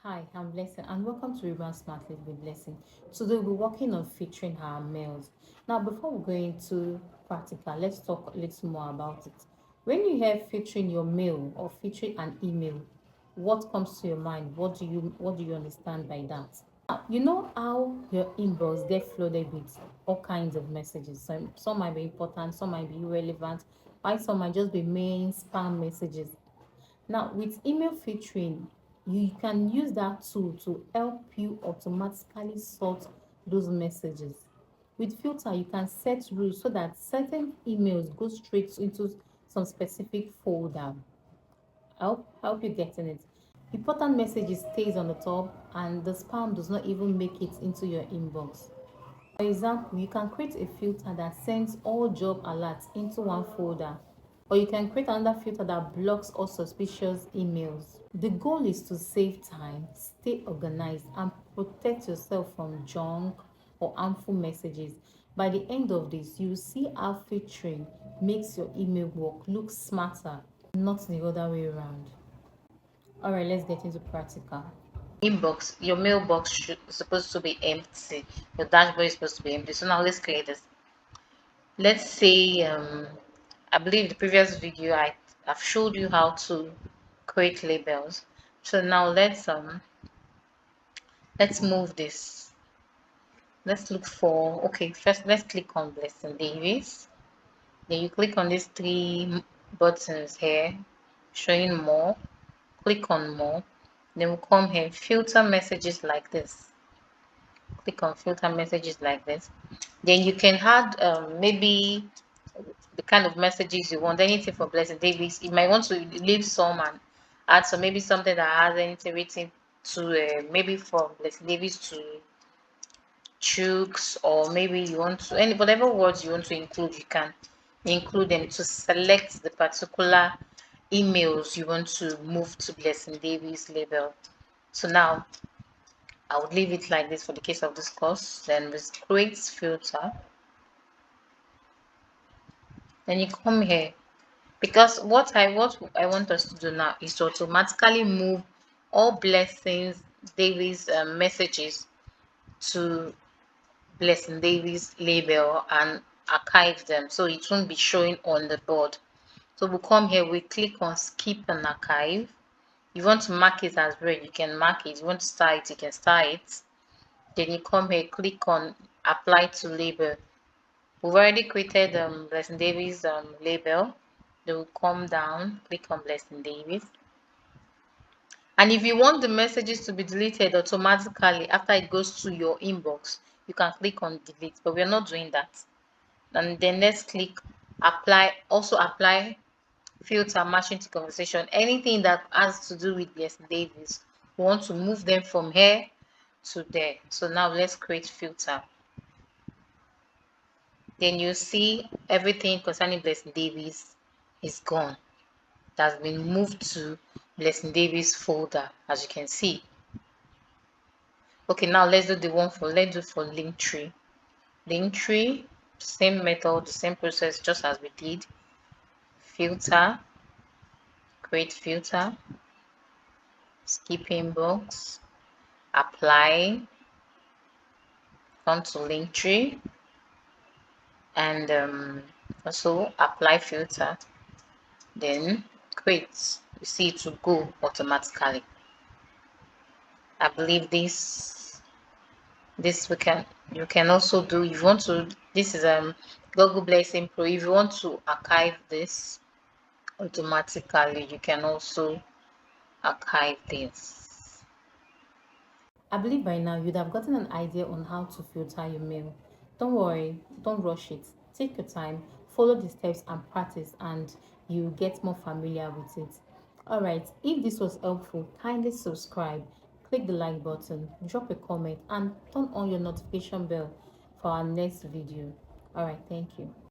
Hi, I'm Blessing and welcome to Rebound Smartly with Blessing. Today we're working on featuring our mails. Now, before we go into practical, let's talk a little more about it. When you hear featuring your mail or featuring an email, what comes to your mind? What do you understand by that? Now, you know how your inbox get flooded with all kinds of messages. Some might be important, some might be irrelevant, while some might just be main spam messages. Now, with email filtering, you can use that tool to help you automatically sort those messages. With filter, you can set rules so that certain emails go straight into some specific folder. I hope you're getting it. Important messages stays on the top and the spam does not even make it into your inbox. For example, you can create a filter that sends all job alerts into one folder, or you can create another filter that blocks all suspicious emails. The goal is to save time, stay organized, and protect yourself from junk or harmful messages. By the end of this, you will see how filtering makes your email work look smarter, not the other way around. All right, let's get into practical. Inbox, your mailbox should supposed to be empty. Your dashboard is supposed to be empty. So now let's clear this. Let's say I believe the previous video I've showed you how to create labels. So now let's move this. Let's look for, okay, first let's click on Blessing Davis. Then you click on these three buttons here showing more. Click on more. Then we'll come here, filter messages like this. Click on filter messages like this. Then you can add maybe the kind of messages you want, anything for Blessing Davis. You might want to leave some and add some, maybe something that has anything written to maybe from Blessing Davis to Chooks, or maybe you want to any whatever words you want to include, you can include them to select the particular emails you want to move to Blessing Davis label. So now I would leave it like this for the case of this course. Then with create filter, then you come here, because what I want us to do now is to automatically move all Blessings Davis messages to Blessing Davis label and archive them so it won't be showing on the board. So we'll come here, we click on skip and archive. You want to mark it as red, you can mark it. You want to star it, you can star it. Then you come here, click on apply to label. We've already created Blessing Davis label. They will come down, click on Blessing Davis. And if you want the messages to be deleted automatically after it goes to your inbox, you can click on delete, but we're not doing that. And then let's click apply, also apply filter matching to conversation. Anything that has to do with Blessing Davis, we want to move them from here to there. So now let's create filter. Then you see everything concerning Blessing Davis is gone. It has been moved to Blessing Davis folder, as you can see. Okay, now let's do for Linktree. Linktree, same method, the same process, just as we did. Filter, create filter, skip inbox, apply, come to Linktree, and also apply filter. Then create. You see it will go automatically. I believe this we can you can also do if you want to. This is Google Blessing Pro. If you want to archive this automatically, you can also archive this. I believe by now you'd have gotten an idea on how to filter your mail. Don't worry, don't rush it. Take your time, follow the steps and practice, and you get more familiar with it. Alright, if this was helpful, kindly subscribe, click the like button, drop a comment, and turn on your notification bell for our next video. Alright, thank you.